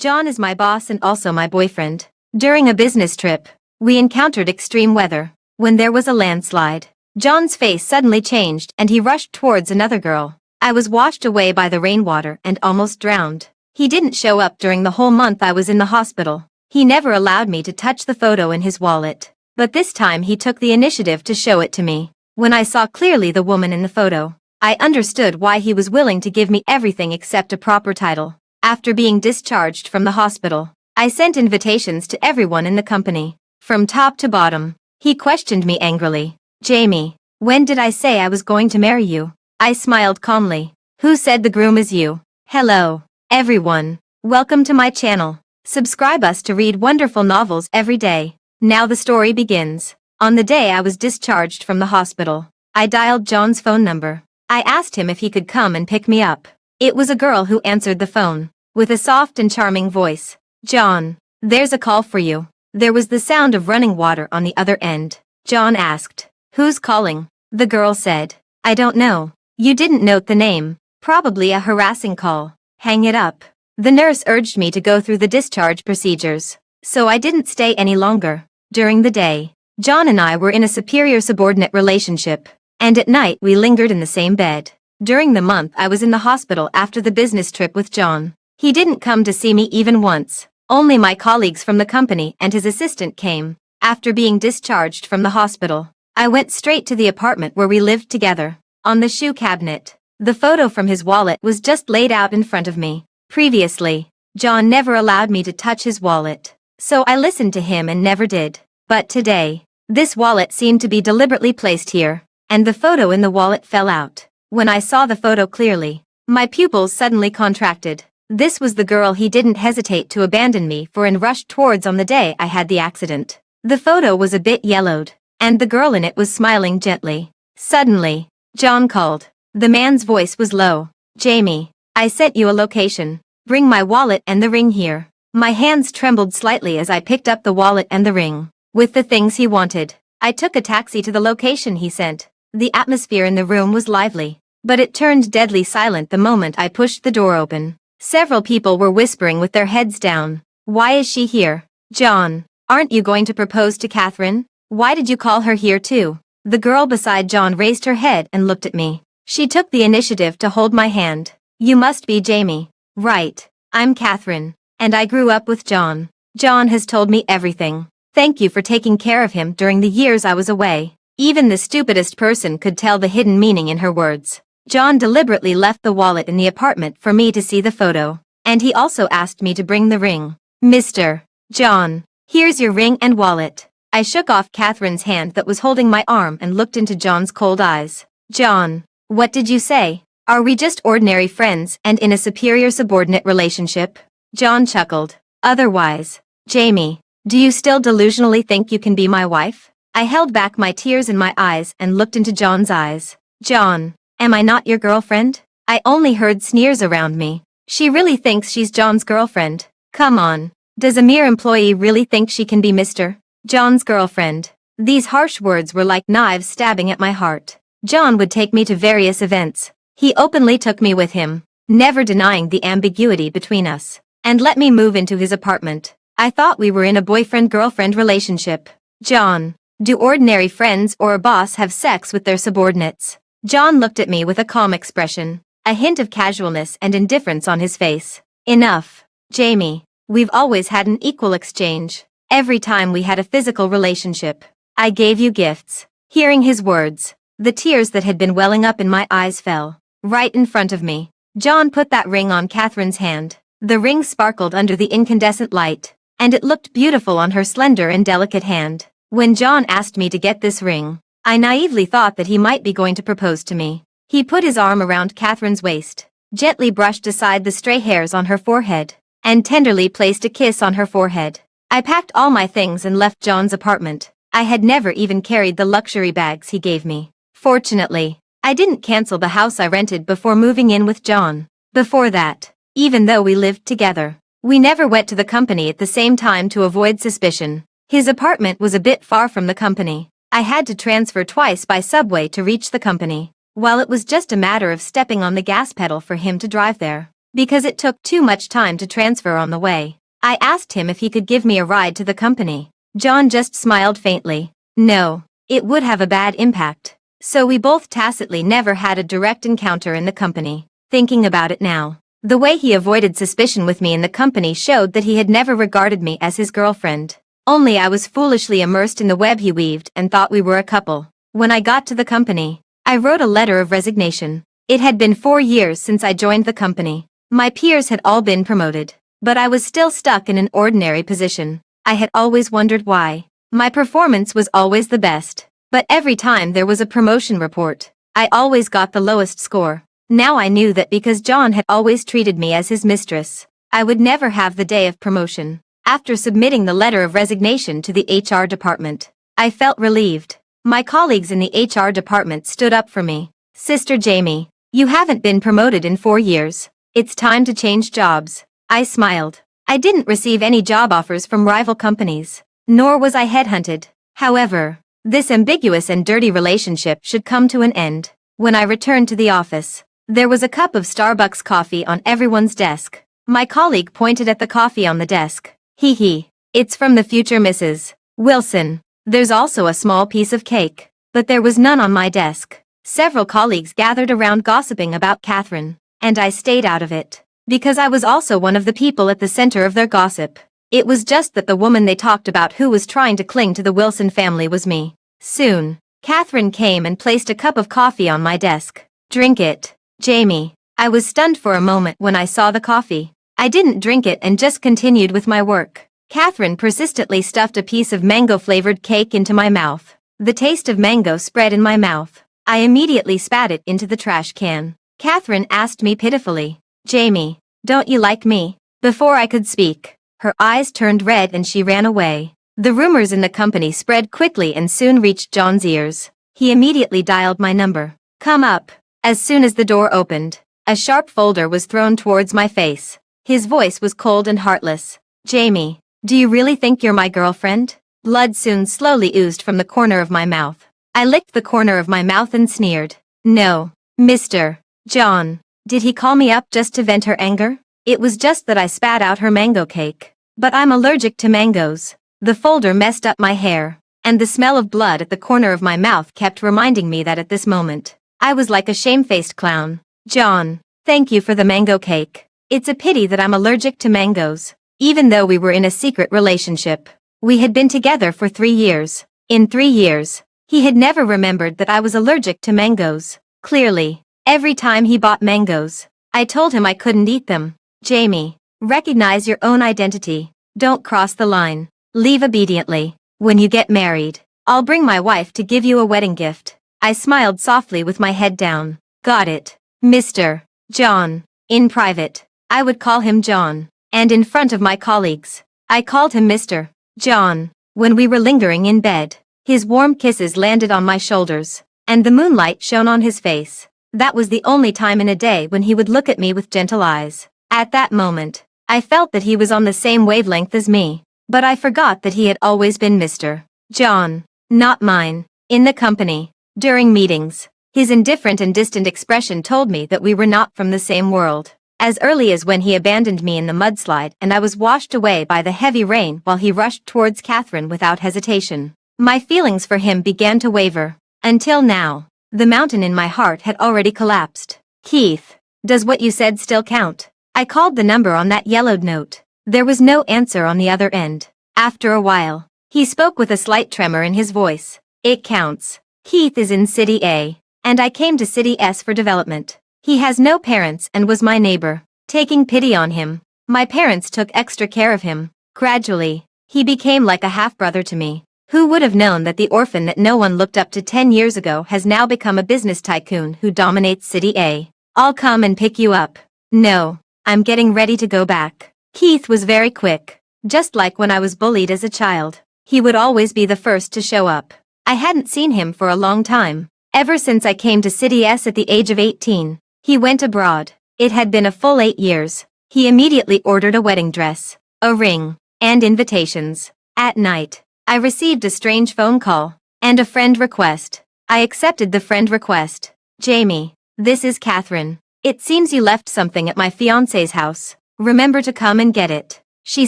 John is my boss and also my boyfriend. During a business trip, we encountered extreme weather. When there was a landslide, John's face suddenly changed and he rushed towards another girl. I was washed away by the rainwater and almost drowned. He didn't show up during the whole month I was in the hospital. He never allowed me to touch the photo in his wallet. But this time he took the initiative to show it to me. When I saw clearly the woman in the photo, I understood why he was willing to give me everything except a proper title. After being discharged from the hospital, I sent invitations to everyone in the company, from top to bottom. He questioned me angrily. "Jamie, when did I say I was going to marry you?" I smiled calmly. "Who said the groom is you?" Hello, everyone. Welcome to my channel. Subscribe us to read wonderful novels every day. Now the story begins. On the day I was discharged from the hospital, I dialed John's phone number. I asked him if he could come and pick me up. It was a girl who answered the phone, with a soft and charming voice. "John, there's a call for you." There was the sound of running water on the other end. John asked, "Who's calling?" The girl said, "I don't know. You didn't note the name. Probably a harassing call. Hang it up." The nurse urged me to go through the discharge procedures, so I didn't stay any longer. During the day, John and I were in a superior-subordinate relationship, and at night we lingered in the same bed. During the month I was in the hospital after the business trip with John, he didn't come to see me even once. Only my colleagues from the company and his assistant came. After being discharged from the hospital, I went straight to the apartment where we lived together. On the shoe cabinet, the photo from his wallet was just laid out in front of me. Previously, John never allowed me to touch his wallet, so I listened to him and never did. But today, this wallet seemed to be deliberately placed here, and the photo in the wallet fell out. When I saw the photo clearly, my pupils suddenly contracted. This was the girl he didn't hesitate to abandon me for and rushed towards on the day I had the accident. The photo was a bit yellowed, and the girl in it was smiling gently. Suddenly, John called. The man's voice was low. "Jamie, I sent you a location. Bring my wallet and the ring here." My hands trembled slightly as I picked up the wallet and the ring. With the things he wanted, I took a taxi to the location he sent. The atmosphere in the room was lively, but it turned deadly silent the moment I pushed the door open. Several people were whispering with their heads down. "Why is she here? John, aren't you going to propose to Catherine? Why did you call her here too?" The girl beside John raised her head and looked at me. She took the initiative to hold my hand. "You must be Jamie." "Right, I'm Catherine, and I grew up with John. John has told me everything. Thank you for taking care of him during the years I was away." Even the stupidest person could tell the hidden meaning in her words. John deliberately left the wallet in the apartment for me to see the photo, and he also asked me to bring the ring. "Mr. John, here's your ring and wallet." I shook off Catherine's hand that was holding my arm and looked into John's cold eyes. "John, what did you say? Are we just ordinary friends and in a superior-subordinate relationship?" John chuckled. "Otherwise, Jamie, do you still delusionally think you can be my wife?" I held back my tears in my eyes and looked into John's eyes. "John, am I not your girlfriend?" I only heard sneers around me. She really thinks she's John's girlfriend. Come on. Does a mere employee really think she can be Mr. John's girlfriend? These harsh words were like knives stabbing at my heart. John would take me to various events. He openly took me with him, never denying the ambiguity between us, and let me move into his apartment. I thought we were in a boyfriend-girlfriend relationship. "John, do ordinary friends or a boss have sex with their subordinates?" John looked at me with a calm expression, a hint of casualness and indifference on his face. "Enough, Jamie. We've always had an equal exchange. Every time we had a physical relationship, I gave you gifts." Hearing his words, the tears that had been welling up in my eyes fell. Right in front of me, John put that ring on Catherine's hand. The ring sparkled under the incandescent light, and it looked beautiful on her slender and delicate hand. When John asked me to get this ring, I naively thought that he might be going to propose to me. He put his arm around Catherine's waist, gently brushed aside the stray hairs on her forehead, and tenderly placed a kiss on her forehead. I packed all my things and left John's apartment. I had never even carried the luxury bags he gave me. Fortunately, I didn't cancel the house I rented before moving in with John. Before that, even though we lived together, we never went to the company at the same time to avoid suspicion. His apartment was a bit far from the company. I had to transfer twice by subway to reach the company, while it was just a matter of stepping on the gas pedal for him to drive there. because it took too much time to transfer on the way. I asked him if he could give me a ride to the company. John just smiled faintly. No, it would have a bad impact. So we both tacitly never had a direct encounter in the company. Thinking about it now, the way he avoided suspicion with me in the company showed that he had never regarded me as his girlfriend. Only I was foolishly immersed in the web he weaved and thought we were a couple. When I got to the company, I wrote a letter of resignation. It had been 4 years since I joined the company. My peers had all been promoted, but I was still stuck in an ordinary position. I had always wondered why. My performance was always the best, but every time there was a promotion report, I always got the lowest score. Now I knew that because John had always treated me as his mistress, I would never have the day of promotion. After submitting the letter of resignation to the HR department, I felt relieved. My colleagues in the HR department stood up for me. Sister Jamie, you haven't been promoted in 4 years. It's time to change jobs. I smiled. I didn't receive any job offers from rival companies, nor was I headhunted. However, this ambiguous and dirty relationship should come to an end. When I returned to the office, there was a cup of Starbucks coffee on everyone's desk. My colleague pointed at the coffee on the desk. Hee, it's from the future Mrs. Wilson. There's also a small piece of cake, but there was none on my desk. Several colleagues gathered around gossiping about Catherine, and I stayed out of it, because I was also one of the people at the center of their gossip. It was just that the woman they talked about who was trying to cling to the Wilson family was me. Soon, Catherine came and placed a cup of coffee on my desk. Drink it, Jamie. I was stunned for a moment when I saw the coffee. I didn't drink it and just continued with my work. Catherine persistently stuffed a piece of mango-flavored cake into my mouth. The taste of mango spread in my mouth. I immediately spat it into the trash can. Catherine asked me pitifully, Jamie, don't you like me? Before I could speak, her eyes turned red and she ran away. The rumors in the company spread quickly and soon reached John's ears. He immediately dialed my number. Come up. As soon as the door opened, a sharp folder was thrown towards my face. His voice was cold and heartless. Jamie, do you really think you're my girlfriend? Blood soon slowly oozed from the corner of my mouth. I licked the corner of my mouth and sneered. No, Mr. John. Did he call me up just to vent her anger? It was just that I spat out her mango cake. But I'm allergic to mangoes. The folder messed up my hair, and the smell of blood at the corner of my mouth kept reminding me that at this moment, I was like a shamefaced clown. John, thank you for the mango cake. It's a pity that I'm allergic to mangoes. Even though we were in a secret relationship, we had been together for 3 years. In 3 years, he had never remembered that I was allergic to mangoes. Clearly, every time he bought mangoes, I told him I couldn't eat them. Jamie, recognize your own identity. Don't cross the line. Leave obediently. When you get married, I'll bring my wife to give you a wedding gift. I smiled softly with my head down. Got it, Mr. John. In private, I would call him John. And in front of my colleagues, I called him Mr. John. When we were lingering in bed, his warm kisses landed on my shoulders, and the moonlight shone on his face. That was the only time in a day when he would look at me with gentle eyes. At that moment, I felt that he was on the same wavelength as me, but I forgot that he had always been Mr. John, not mine. In the company, during meetings, his indifferent and distant expression told me that we were not from the same world. As early as when he abandoned me in the mudslide and I was washed away by the heavy rain while he rushed towards Catherine without hesitation, my feelings for him began to waver. Until now, the mountain in my heart had already collapsed. Keith, does what you said still count? I called the number on that yellowed note. There was no answer on the other end. After a while, he spoke with a slight tremor in his voice. It counts. Keith is in City A, and I came to City S for development. He has no parents and was my neighbor. Taking pity on him, my parents took extra care of him. Gradually, he became like a half-brother to me. Who would have known that the orphan that no one looked up to 10 years ago has now become a business tycoon who dominates City A? I'll come and pick you up. No, I'm getting ready to go back. Keith was very quick. Just like when I was bullied as a child, he would always be the first to show up. I hadn't seen him for a long time. Ever since I came to City S at the age of 18. He went abroad. It had been a full 8 years. He immediately ordered a wedding dress, a ring, and invitations. At night, I received a strange phone call and a friend request. I accepted the friend request. Jamie, this is Catherine. It seems you left something at my fiancé's house. Remember to come and get it. She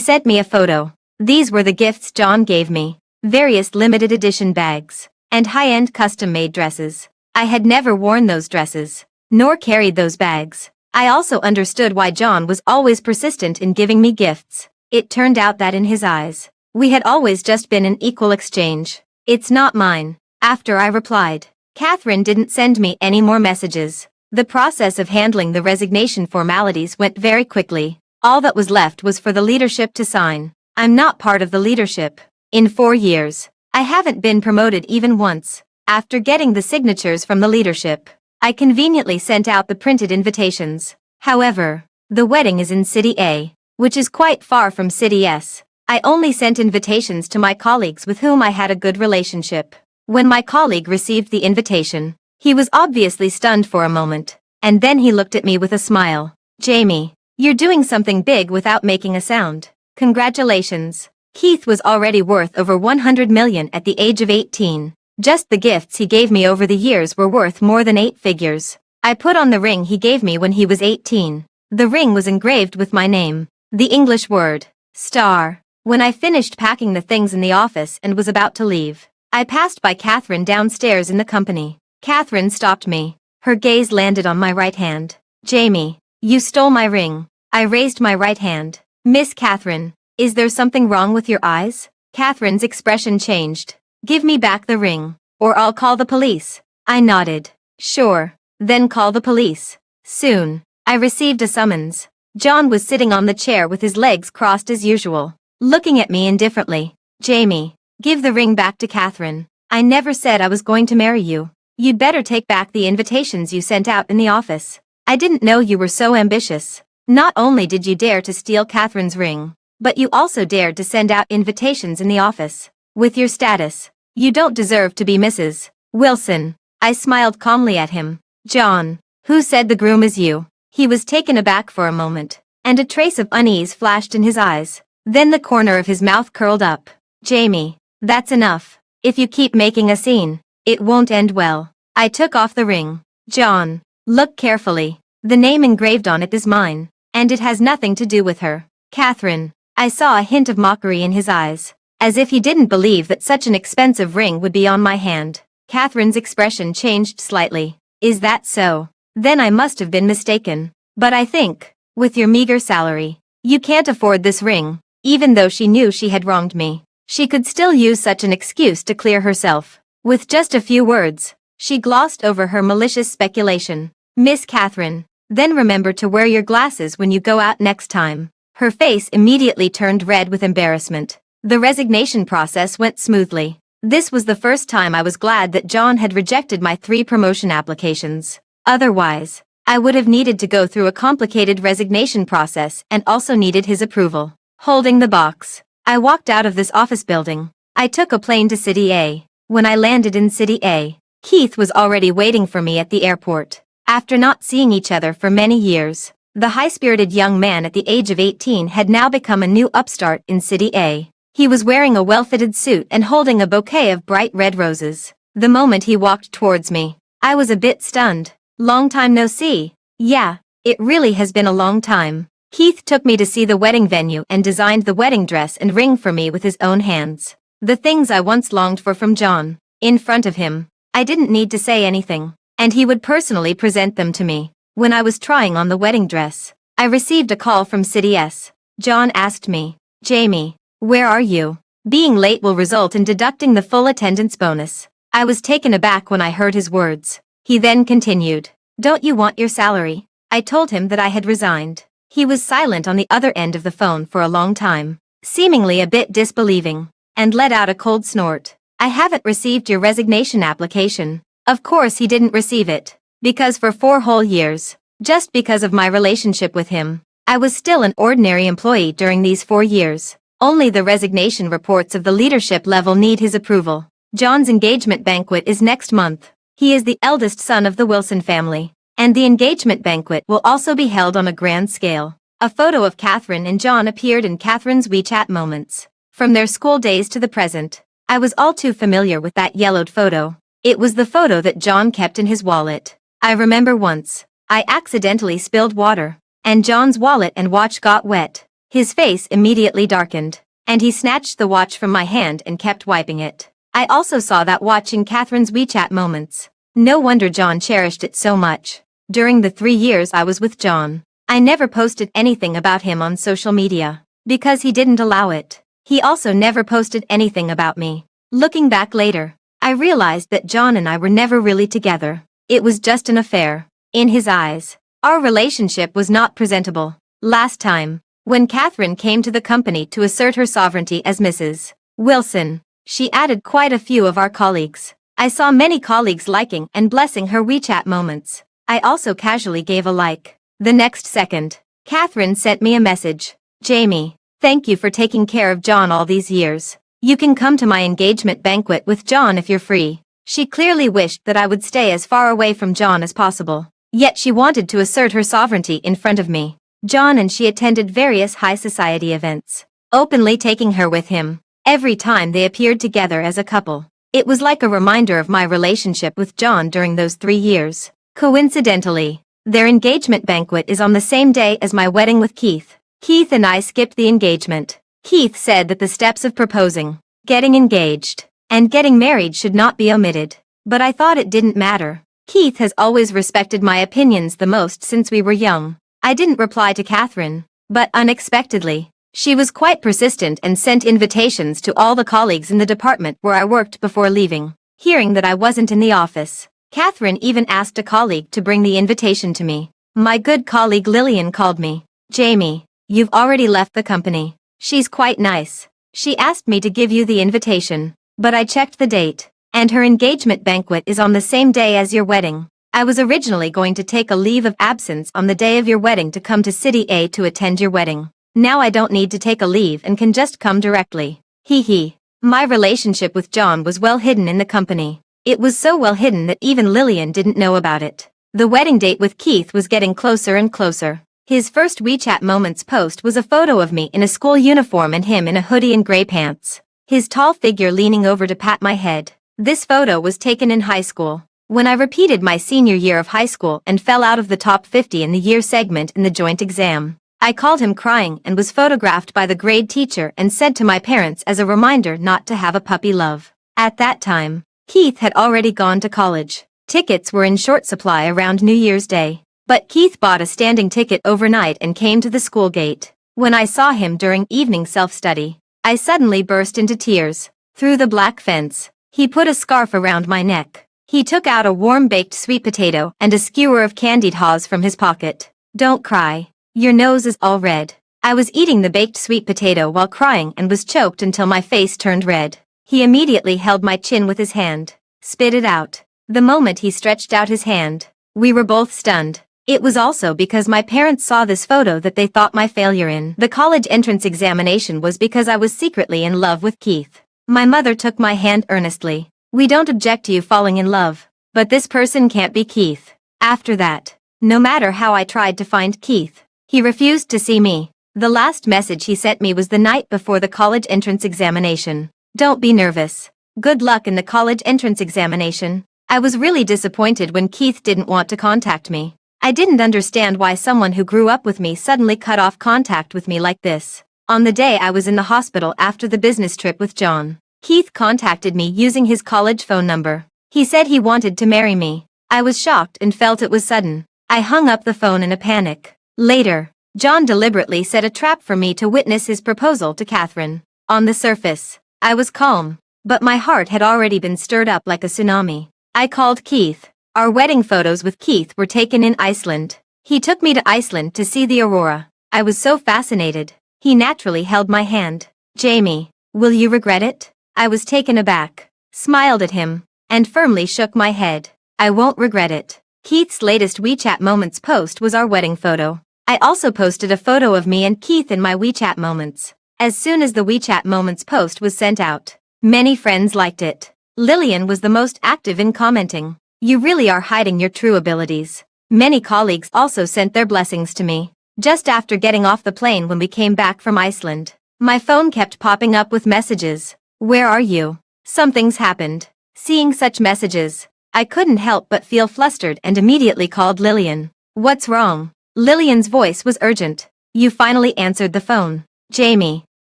sent me a photo. These were the gifts John gave me. Various limited edition bags. And high-end custom-made dresses. I had never worn those dresses. Nor carried those bags. I also understood why John was always persistent in giving me gifts. It turned out that in his eyes, we had always just been an equal exchange. It's not mine. After I replied, Catherine didn't send me any more messages. The process of handling the resignation formalities went very quickly. All that was left was for the leadership to sign. I'm not part of the leadership. In 4 years, I haven't been promoted even once. After getting the signatures from the leadership, I conveniently sent out the printed invitations. However, the wedding is in City A, which is quite far from City S. I only sent invitations to my colleagues with whom I had a good relationship. When my colleague received the invitation, he was obviously stunned for a moment, and then he looked at me with a smile. Jamie, you're doing something big without making a sound. Congratulations. Keith was already worth over 100 million at the age of 18. Just the gifts he gave me over the years were worth more than 8 figures. I put on the ring he gave me when he was 18. The ring was engraved with my name. The English word, star. When I finished packing the things in the office and was about to leave, I passed by Catherine downstairs in the company. Catherine stopped me. Her gaze landed on my right hand. Jamie, you stole my ring. I raised my right hand. Miss Catherine, is there something wrong with your eyes? Catherine's expression changed. Give me back the ring, or I'll call the police. I nodded. Sure, then call the police. Soon, I received a summons. John was sitting on the chair with his legs crossed as usual, looking at me indifferently. Jamie, give the ring back to Catherine. I never said I was going to marry you. You'd better take back the invitations you sent out in the office. I didn't know you were so ambitious. Not only did you dare to steal Catherine's ring, but you also dared to send out invitations in the office. With your status, you don't deserve to be Mrs. Wilson. I smiled calmly at him. John, who said the groom is you? He was taken aback for a moment, and a trace of unease flashed in his eyes. Then the corner of his mouth curled up. Jamie, that's enough. If you keep making a scene, it won't end well. I took off the ring. John, look carefully. The name engraved on it is mine, and it has nothing to do with her. Catherine. I saw a hint of mockery in his eyes, as if he didn't believe that such an expensive ring would be on my hand. Catherine's expression changed slightly. Is that so? Then I must have been mistaken. But I think, with your meager salary, you can't afford this ring. Even though she knew she had wronged me, she could still use such an excuse to clear herself. With just a few words, she glossed over her malicious speculation. Miss Catherine, then remember to wear your glasses when you go out next time. Her face immediately turned red with embarrassment. The resignation process went smoothly. This was the first time I was glad that John had rejected my 3 promotion applications. Otherwise, I would have needed to go through a complicated resignation process and also needed his approval. Holding the box, I walked out of this office building. I took a plane to City A. When I landed in City A, Keith was already waiting for me at the airport. After not seeing each other for many years, the high-spirited young man at the age of 18 had now become a new upstart in City A. He was wearing a well-fitted suit and holding a bouquet of bright red roses. The moment he walked towards me, I was a bit stunned. Long time no see. Yeah, it really has been a long time. Keith took me to see the wedding venue and designed the wedding dress and ring for me with his own hands. The things I once longed for from John. In front of him, I didn't need to say anything, and he would personally present them to me. When I was trying on the wedding dress, I received a call from City S. John asked me, Jamie, where are you? Being late will result in deducting the full attendance bonus. I was taken aback when I heard his words. He then continued, don't you want your salary? I told him that I had resigned. He was silent on the other end of the phone for a long time, seemingly a bit disbelieving, and let out a cold snort. I haven't received your resignation application. Of course he didn't receive it. Because for 4 whole years, just because of my relationship with him, I was still an ordinary employee during these 4 years. Only the resignation reports of the leadership level need his approval. John's engagement banquet is next month. He is the eldest son of the Wilson family, and the engagement banquet will also be held on a grand scale. A photo of Catherine and John appeared in Catherine's WeChat moments. From their school days to the present, I was all too familiar with that yellowed photo. It was the photo that John kept in his wallet. I remember once, I accidentally spilled water, and John's wallet and watch got wet. His face immediately darkened, and he snatched the watch from my hand and kept wiping it. I also saw that watch in Catherine's WeChat moments. No wonder John cherished it so much. During the 3 years I was with John, I never posted anything about him on social media, because he didn't allow it. He also never posted anything about me. Looking back later, I realized that John and I were never really together. It was just an affair. In his eyes, our relationship was not presentable. Last time, when Catherine came to the company to assert her sovereignty as Mrs. Wilson, she added quite a few of our colleagues. I saw many colleagues liking and blessing her WeChat moments. I also casually gave a like. The next second, Catherine sent me a message. Jamie, thank you for taking care of John all these years. You can come to my engagement banquet with John if you're free. She clearly wished that I would stay as far away from John as possible. Yet she wanted to assert her sovereignty in front of me. John and she attended various high society events, openly taking her with him. Every time they appeared together as a couple, it was like a reminder of my relationship with John during those 3 years. Coincidentally, their engagement banquet is on the same day as my wedding with Keith. Keith and I skipped the engagement. Keith said that the steps of proposing, getting engaged, and getting married should not be omitted. But I thought it didn't matter. Keith has always respected my opinions the most since we were young. I didn't reply to Catherine, but unexpectedly, she was quite persistent and sent invitations to all the colleagues in the department where I worked before leaving. Hearing that I wasn't in the office, Catherine even asked a colleague to bring the invitation to me. My good colleague Lillian called me. Jamie, you've already left the company. She's quite nice. She asked me to give you the invitation, but I checked the date, and her engagement banquet is on the same day as your wedding. I was originally going to take a leave of absence on the day of your wedding to come to City A to attend your wedding. Now I don't need to take a leave and can just come directly. Hee. My relationship with John was well hidden in the company. It was so well hidden that even Lillian didn't know about it. The wedding date with Keith was getting closer and closer. His first WeChat moments post was a photo of me in a school uniform and him in a hoodie and gray pants. His tall figure leaning over to pat my head. This photo was taken in high school, when I repeated my senior year of high school and fell out of the top 50 in the year segment in the joint exam. I called him crying and was photographed by the grade teacher and said to my parents as a reminder not to have a puppy love. At that time, Keith had already gone to college. Tickets were in short supply around New Year's Day, but Keith bought a standing ticket overnight and came to the school gate. When I saw him during evening self-study, I suddenly burst into tears. Through the black fence, he put a scarf around my neck. He took out a warm baked sweet potato and a skewer of candied haws from his pocket. Don't cry. Your nose is all red. I was eating the baked sweet potato while crying and was choked until my face turned red. He immediately held my chin with his hand. Spit it out. The moment he stretched out his hand, we were both stunned. It was also because my parents saw this photo that they thought my failure in the college entrance examination was because I was secretly in love with Keith. My mother took my hand earnestly. We don't object to you falling in love, but this person can't be Keith. After that, no matter how I tried to find Keith, he refused to see me. The last message he sent me was the night before the college entrance examination. Don't be nervous. Good luck in the college entrance examination. I was really disappointed when Keith didn't want to contact me. I didn't understand why someone who grew up with me suddenly cut off contact with me like this. On the day I was in the hospital after the business trip with John, Keith contacted me using his college phone number. He said he wanted to marry me. I was shocked and felt it was sudden. I hung up the phone in a panic. Later, John deliberately set a trap for me to witness his proposal to Catherine. On the surface, I was calm, but my heart had already been stirred up like a tsunami. I called Keith. Our wedding photos with Keith were taken in Iceland. He took me to Iceland to see the aurora. I was so fascinated. He naturally held my hand. Jamie, will you regret it? I was taken aback, smiled at him, and firmly shook my head. I won't regret it. Keith's latest WeChat moments post was our wedding photo. I also posted a photo of me and Keith in my WeChat moments. As soon as the WeChat moments post was sent out, many friends liked it. Lillian was the most active in commenting. You really are hiding your true abilities. Many colleagues also sent their blessings to me. Just after getting off the plane when we came back from Iceland, my phone kept popping up with messages. Where are you? Something's happened. Seeing such messages, I couldn't help but feel flustered and immediately called Lillian. What's wrong? Lillian's voice was urgent. You finally answered the phone. Jamie.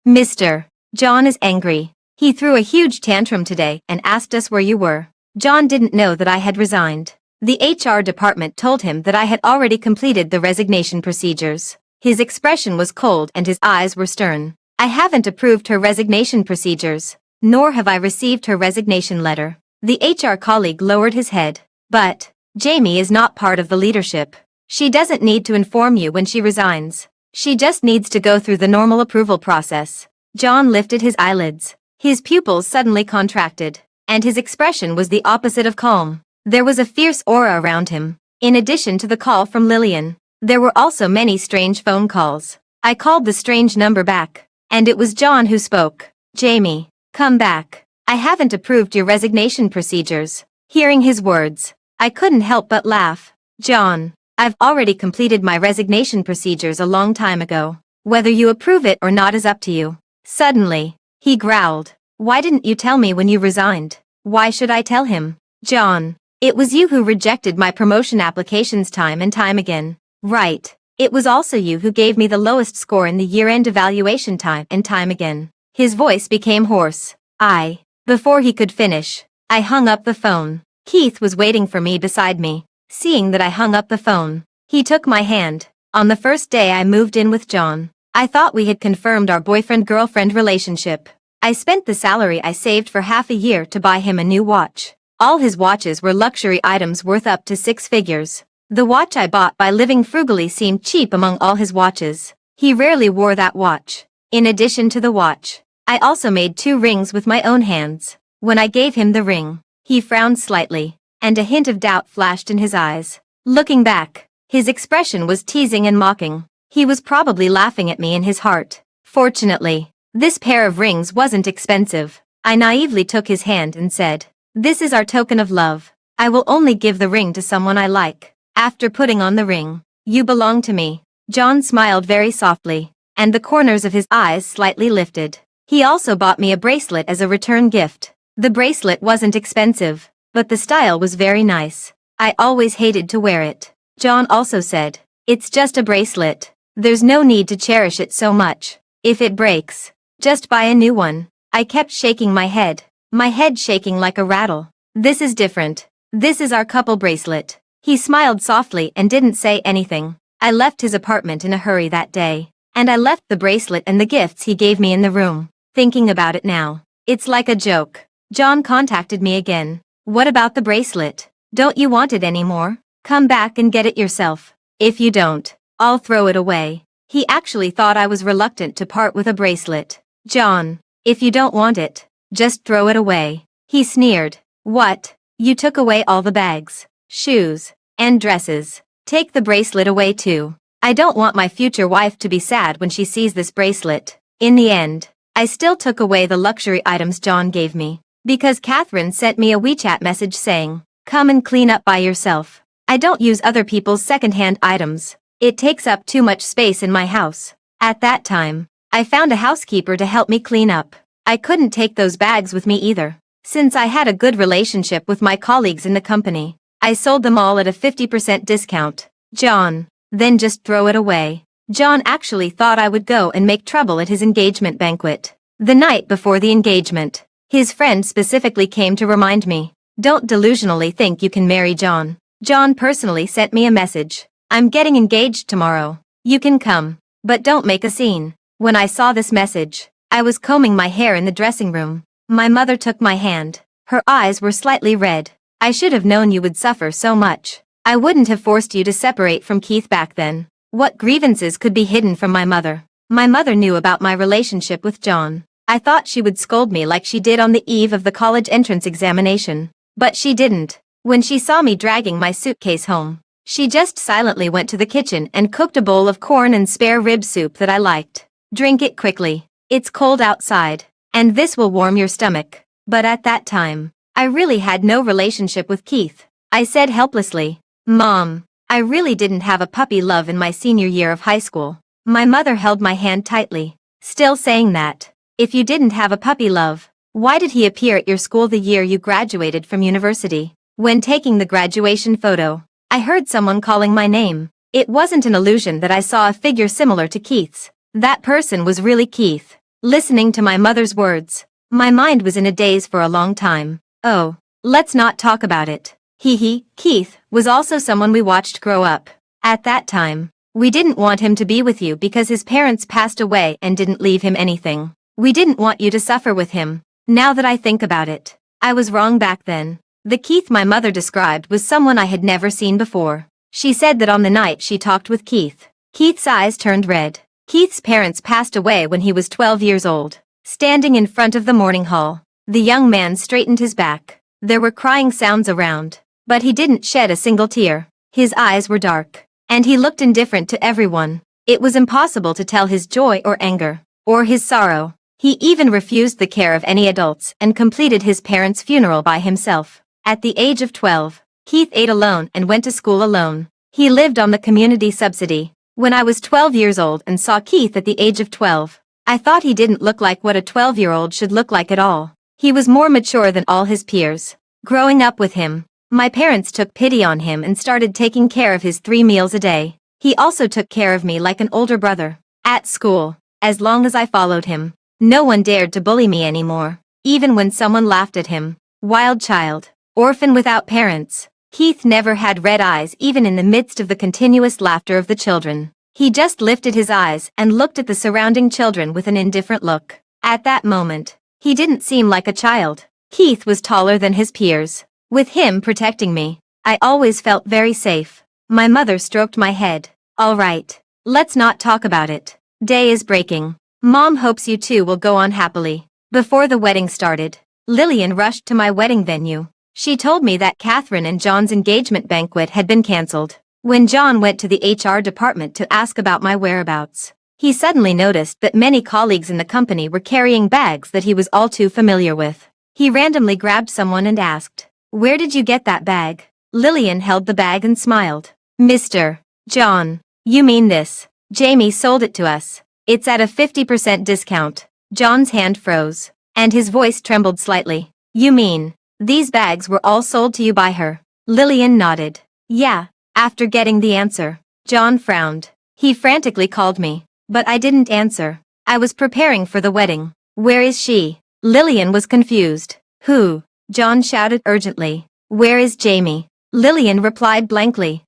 Mr. John is angry. He threw a huge tantrum today and asked us where you were. John didn't know that I had resigned. The HR department told him that I had already completed the resignation procedures. His expression was cold and his eyes were stern. I haven't approved her resignation procedures, nor have I received her resignation letter. The HR colleague lowered his head. But Jamie is not part of the leadership. She doesn't need to inform you when she resigns. She just needs to go through the normal approval process. John lifted his eyelids. His pupils suddenly contracted, and his expression was the opposite of calm. There was a fierce aura around him. In addition to the call from Lillian, there were also many strange phone calls. I called the strange number back, and it was John who spoke. Jamie, come back. I haven't approved your resignation procedures. Hearing his words, I couldn't help but laugh. John, I've already completed my resignation procedures a long time ago. Whether you approve it or not is up to you. Suddenly, he growled. Why didn't you tell me when you resigned? Why should I tell him? John, it was you who rejected my promotion applications time and time again. Right. It was also you who gave me the lowest score in the year-end evaluation time and time again. His voice became hoarse. Before he could finish, I hung up the phone. Keith was waiting for me beside me. Seeing that I hung up the phone, he took my hand. On the first day I moved in with John, I thought we had confirmed our boyfriend-girlfriend relationship. I spent the salary I saved for half a year to buy him a new watch. All his watches were luxury items worth up to 6 figures. The watch I bought by living frugally seemed cheap among all his watches. He rarely wore that watch. In addition to the watch, I also made 2 rings with my own hands. When I gave him the ring, he frowned slightly, and a hint of doubt flashed in his eyes. Looking back, his expression was teasing and mocking. He was probably laughing at me in his heart. Fortunately, this pair of rings wasn't expensive. I naively took his hand and said, "This is our token of love. I will only give the ring to someone I like." After putting on the ring, "You belong to me." John smiled very softly, and the corners of his eyes slightly lifted. He also bought me a bracelet as a return gift. The bracelet wasn't expensive, but the style was very nice. I always hated to wear it. John also said, "It's just a bracelet. There's no need to cherish it so much. If it breaks, just buy a new one." I kept shaking my head shaking like a rattle. "This is different. This is our couple bracelet." He smiled softly and didn't say anything. I left his apartment in a hurry that day, and I left the bracelet and the gifts he gave me in the room. Thinking about it now, it's like a joke. John contacted me again. "What about the bracelet? Don't you want it anymore? Come back and get it yourself. If you don't, I'll throw it away." He actually thought I was reluctant to part with a bracelet. "John, if you don't want it, just throw it away." He sneered. "What? You took away all the bags, shoes, and dresses. Take the bracelet away too. I don't want my future wife to be sad when she sees this bracelet." In the end, I still took away the luxury items John gave me, because Catherine sent me a WeChat message saying, "Come and clean up by yourself. I don't use other people's second-hand items. It takes up too much space in my house." At that time, I found a housekeeper to help me clean up. I couldn't take those bags with me either. Since I had a good relationship with my colleagues in the company, I sold them all at a 50% discount. John, then just throw it away. John actually thought I would go and make trouble at his engagement banquet. The night before the engagement, his friend specifically came to remind me, "Don't delusionally think you can marry John." John personally sent me a message. "I'm getting engaged tomorrow. You can come, but don't make a scene." When I saw this message, I was combing my hair in the dressing room. My mother took my hand. Her eyes were slightly red. "I should have known you would suffer so much. I wouldn't have forced you to separate from Keith back then." What grievances could be hidden from my mother? My mother knew about my relationship with John. I thought she would scold me like she did on the eve of the college entrance examination. But she didn't. When she saw me dragging my suitcase home, she just silently went to the kitchen and cooked a bowl of corn and spare rib soup that I liked. "Drink it quickly. It's cold outside, and this will warm your stomach." But at that time, I really had no relationship with Keith. I said helplessly, "Mom, I really didn't have a puppy love in my senior year of high school." My mother held my hand tightly, still saying that, "If you didn't have a puppy love, why did he appear at your school the year you graduated from university?" When taking the graduation photo, I heard someone calling my name. It wasn't an illusion that I saw a figure similar to Keith's. That person was really Keith. Listening to my mother's words, my mind was in a daze for a long time. Oh, let's not talk about it. Keith was also someone we watched grow up. At that time, we didn't want him to be with you because his parents passed away and didn't leave him anything. We didn't want you to suffer with him. Now that I think about it, I was wrong back then. The Keith my mother described was someone I had never seen before. She said that on the night she talked with Keith, Keith's eyes turned red. Keith's parents passed away when he was 12 years old. Standing in front of the mourning hall, the young man straightened his back. There were crying sounds around, but he didn't shed a single tear. His eyes were dark, and he looked indifferent to everyone. It was impossible to tell his joy or anger, or his sorrow. He even refused the care of any adults and completed his parents' funeral by himself. At the age of 12, Keith ate alone and went to school alone. He lived on the community subsidy. When I was 12 years old and saw Keith at the age of 12, I thought he didn't look like what a 12-year-old should look like at all. He was more mature than all his peers. Growing up with him, my parents took pity on him and started taking care of his 3 meals a day. He also took care of me like an older brother. At school, as long as I followed him, no one dared to bully me anymore, even when someone laughed at him. Wild child, orphan without parents, Keith never had red eyes even in the midst of the continuous laughter of the children. He just lifted his eyes and looked at the surrounding children with an indifferent look. At that moment, he didn't seem like a child. Keith was taller than his peers. With him protecting me, I always felt very safe. My mother stroked my head. All right, let's not talk about it. Day is breaking. Mom hopes you two will go on happily. Before the wedding started, Lillian rushed to my wedding venue. She told me that Catherine and John's engagement banquet had been cancelled. When John went to the HR department to ask about my whereabouts, he suddenly noticed that many colleagues in the company were carrying bags that he was all too familiar with. He randomly grabbed someone and asked, "Where did you get that bag?" Lillian held the bag and smiled. "Mr. John, you mean this? Jamie sold it to us. It's at a 50% discount." John's hand froze, and his voice trembled slightly. "You mean, these bags were all sold to you by her?" Lillian nodded. "Yeah." After getting the answer, John frowned. He frantically called me, but I didn't answer. I was preparing for the wedding. "Where is she?" Lillian was confused. "Who?" John shouted urgently. "Where is Jamie?" Lillian replied blankly.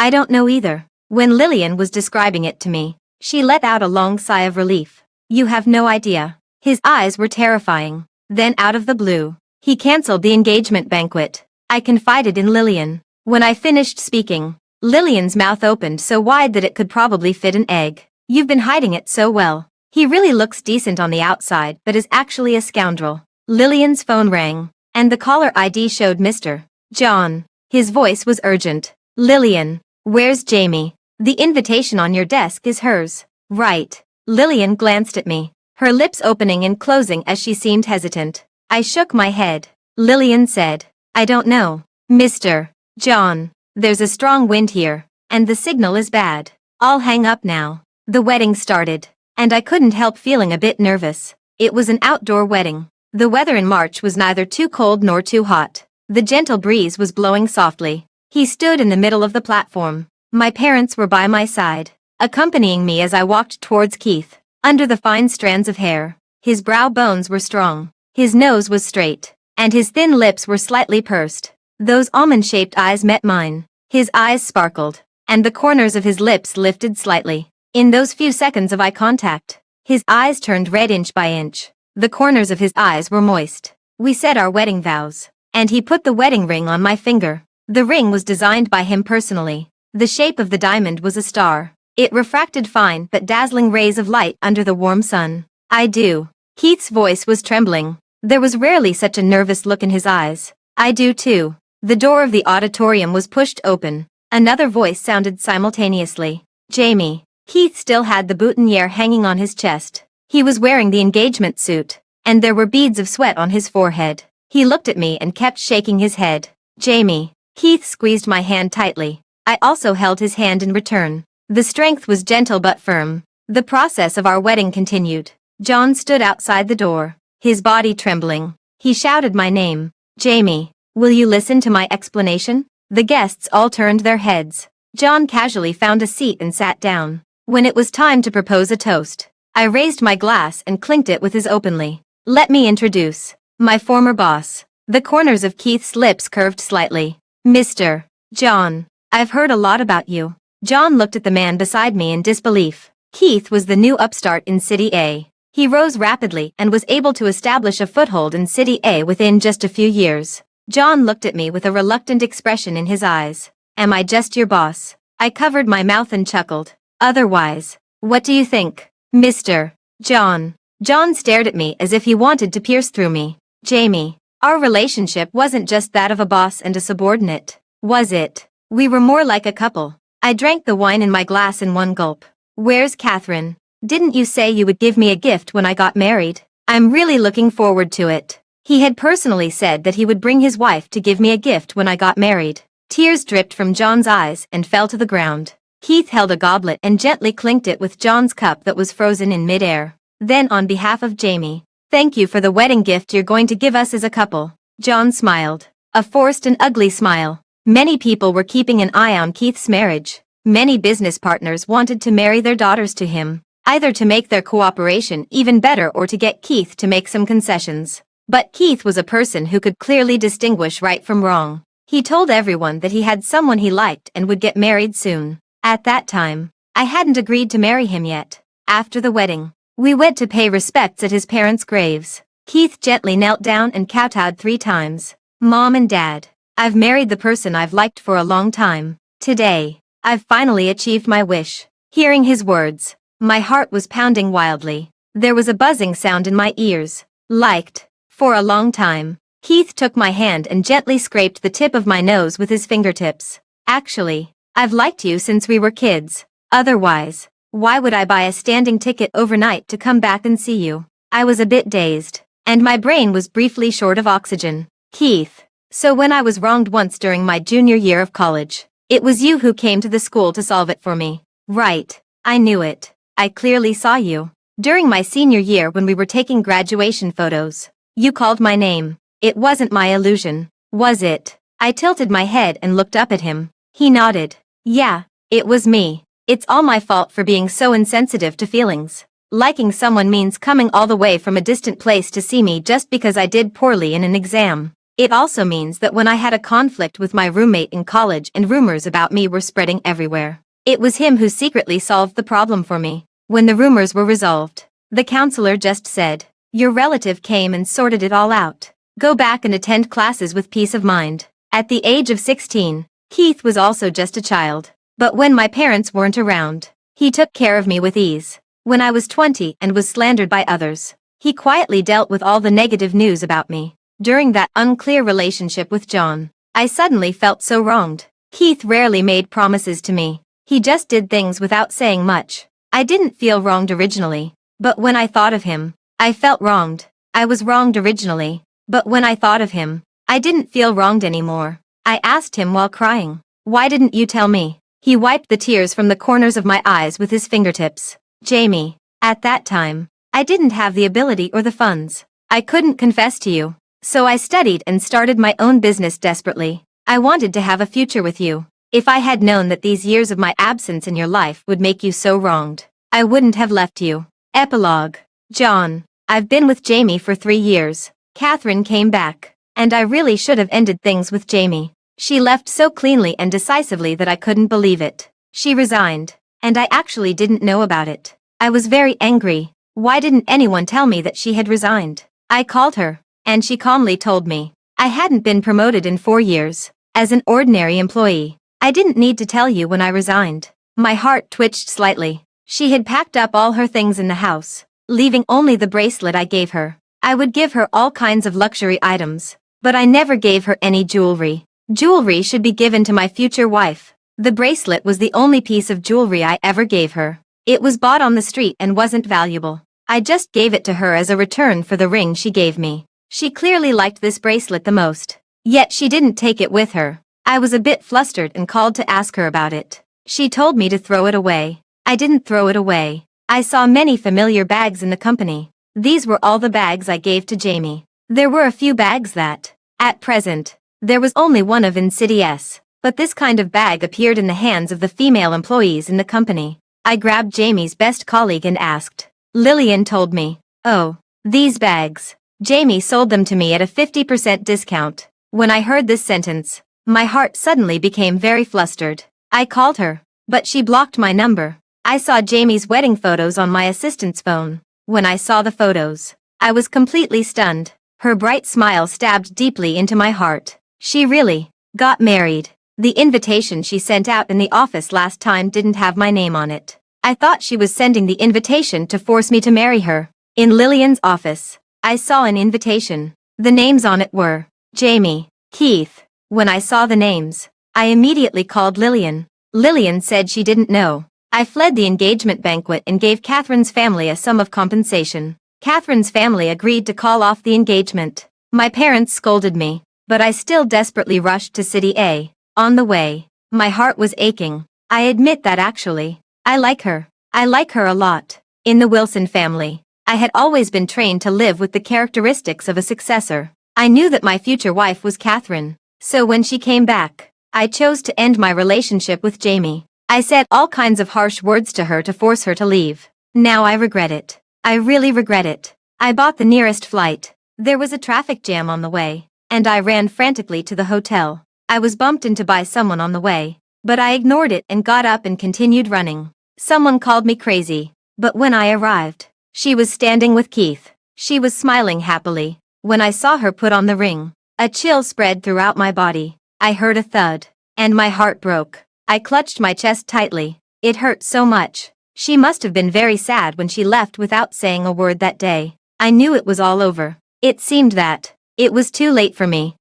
I don't know either." When Lillian was describing it to me, she let out a long sigh of relief. "You have no idea." His eyes were terrifying. Then out of the blue, he cancelled the engagement banquet. I confided in Lillian. When I finished speaking, Lillian's mouth opened so wide that it could probably fit an egg. "You've been hiding it so well. He really looks decent on the outside but is actually a scoundrel." Lillian's phone rang, and the caller ID showed Mr. John. His voice was urgent. "Lillian, where's Jamie? The invitation on your desk is hers." "Right." Lillian glanced at me, her lips opening and closing as she seemed hesitant. I shook my head. Lillian said, "I don't know. Mr. John, there's a strong wind here, and the signal is bad. I'll hang up now." The wedding started, and I couldn't help feeling a bit nervous. It was an outdoor wedding. The weather in March was neither too cold nor too hot. The gentle breeze was blowing softly. He stood in the middle of the platform. My parents were by my side, accompanying me as I walked towards Keith. Under the fine strands of hair, his brow bones were strong, his nose was straight, and his thin lips were slightly pursed. Those almond-shaped eyes met mine. His eyes sparkled, and the corners of his lips lifted slightly. In those few seconds of eye contact, his eyes turned red inch by inch. The corners of his eyes were moist. We said our wedding vows, and he put the wedding ring on my finger. The ring was designed by him personally. The shape of the diamond was a star. It refracted fine but dazzling rays of light under the warm sun. "I do." Keith's voice was trembling. There was rarely such a nervous look in his eyes. "I do too." The door of the auditorium was pushed open. Another voice sounded simultaneously. "Jamie." Keith still had the boutonniere hanging on his chest. He was wearing the engagement suit, and there were beads of sweat on his forehead. He looked at me and kept shaking his head. "Jamie." Keith squeezed my hand tightly. I also held his hand in return. The strength was gentle but firm. The process of our wedding continued. John stood outside the door, his body trembling. He shouted my name. "Jamie, will you listen to my explanation?" The guests all turned their heads. John casually found a seat and sat down. When it was time to propose a toast, I raised my glass and clinked it with his openly. Let me introduce my former boss. The corners of Keith's lips curved slightly. Mr. John, I've heard a lot about you. John looked at the man beside me in disbelief. Keith was the new upstart in City A. He rose rapidly and was able to establish a foothold in City A within just a few years. John looked at me with a reluctant expression in his eyes. Am I just your boss? I covered my mouth and chuckled. Otherwise, what do you think, Mr. John? John stared at me as if he wanted to pierce through me. Jamie, our relationship wasn't just that of a boss and a subordinate, was it? We were more like a couple. I drank the wine in my glass in one gulp. Where's Catherine? Didn't you say you would give me a gift when I got married? I'm really looking forward to it. He had personally said that he would bring his wife to give me a gift when I got married. Tears dripped from John's eyes and fell to the ground. Keith held a goblet and gently clinked it with John's cup that was frozen in midair. Then on behalf of Jamie, thank you for the wedding gift you're going to give us as a couple. John smiled. A forced and ugly smile. Many people were keeping an eye on Keith's marriage. Many business partners wanted to marry their daughters to him, either to make their cooperation even better or to get Keith to make some concessions. But Keith was a person who could clearly distinguish right from wrong. He told everyone that he had someone he liked and would get married soon. At that time, I hadn't agreed to marry him yet. After the wedding, we went to pay respects at his parents' graves. Keith gently knelt down and kowtowed 3 times. Mom and Dad, I've married the person I've liked for a long time. Today, I've finally achieved my wish. Hearing his words, my heart was pounding wildly. There was a buzzing sound in my ears. Liked. For a long time. Keith took my hand and gently scraped the tip of my nose with his fingertips. Actually, I've liked you since we were kids. Otherwise, why would I buy a standing ticket overnight to come back and see you? I was a bit dazed, and my brain was briefly short of oxygen. Keith. So when I was wronged once during my junior year of college, it was you who came to the school to solve it for me. Right. I knew it. I clearly saw you. During my senior year when we were taking graduation photos, you called my name. It wasn't my illusion, was it? I tilted my head and looked up at him. He nodded. Yeah, it was me. It's all my fault for being so insensitive to feelings. Liking someone means coming all the way from a distant place to see me just because I did poorly in an exam. It also means that when I had a conflict with my roommate in college and rumors about me were spreading everywhere, it was him who secretly solved the problem for me. When the rumors were resolved, the counselor just said, your relative came and sorted it all out. Go back and attend classes with peace of mind. At the age of 16, Keith was also just a child. But when my parents weren't around, he took care of me with ease. When I was 20 and was slandered by others, he quietly dealt with all the negative news about me. During that unclear relationship with John, I suddenly felt so wronged. Keith rarely made promises to me. He just did things without saying much. I didn't feel wronged originally, but when I thought of him, I felt wronged. I was wronged originally, but when I thought of him, I didn't feel wronged anymore. I asked him while crying, why didn't you tell me? He wiped the tears from the corners of my eyes with his fingertips. Jamie, at that time, I didn't have the ability or the funds. I couldn't confess to you. So I studied and started my own business desperately. I wanted to have a future with you. If I had known that these years of my absence in your life would make you so wronged, I wouldn't have left you. Epilogue. John, I've been with Jamie for 3 years. Catherine came back, and I really should have ended things with Jamie. She left so cleanly and decisively that I couldn't believe it. She resigned, and I actually didn't know about it. I was very angry. Why didn't anyone tell me that she had resigned? I called her, and she calmly told me I hadn't been promoted in 4 years. As an ordinary employee, I didn't need to tell you when I resigned. My heart twitched slightly. She had packed up all her things in the house, leaving only the bracelet I gave her. I would give her all kinds of luxury items, but I never gave her any jewelry. Jewelry should be given to my future wife. The bracelet was the only piece of jewelry I ever gave her. It was bought on the street and wasn't valuable. I just gave it to her as a return for the ring she gave me. She clearly liked this bracelet the most. Yet she didn't take it with her. I was a bit flustered and called to ask her about it. She told me to throw it away. I didn't throw it away. I saw many familiar bags in the company. These were all the bags I gave to Jamie. There were a few bags that, at present, there was only one of in City S. But this kind of bag appeared in the hands of the female employees in the company. I grabbed Jamie's best colleague and asked. Lillian told me. Oh, these bags. Jamie sold them to me at a 50% discount. When I heard this sentence, my heart suddenly became very flustered. I called her, but she blocked my number. I saw Jamie's wedding photos on my assistant's phone. When I saw the photos, I was completely stunned. Her bright smile stabbed deeply into my heart. She really got married. The invitation she sent out in the office last time didn't have my name on it. I thought she was sending the invitation to force me to marry her. In Lillian's office, I saw an invitation. The names on it were Jamie, Keith. When I saw the names, I immediately called Lillian. Lillian said she didn't know. I fled the engagement banquet and gave Catherine's family a sum of compensation. Catherine's family agreed to call off the engagement. My parents scolded me, but I still desperately rushed to City A. On the way, my heart was aching. I admit that actually. I like her. I like her a lot. In the Wilson family, I had always been trained to live with the characteristics of a successor. I knew that my future wife was Catherine. So when she came back, I chose to end my relationship with Jamie. I said all kinds of harsh words to her to force her to leave. Now I regret it. I really regret it. I bought the nearest flight. There was a traffic jam on the way, and I ran frantically to the hotel. I was bumped into by someone on the way, but I ignored it and got up and continued running. Someone called me crazy, but when I arrived, she was standing with Keith. She was smiling happily. When I saw her put on the ring, a chill spread throughout my body. I heard a thud, and my heart broke. I clutched my chest tightly. It hurt so much. She must have been very sad when she left without saying a word that day. I knew it was all over. It seemed that it was too late for me.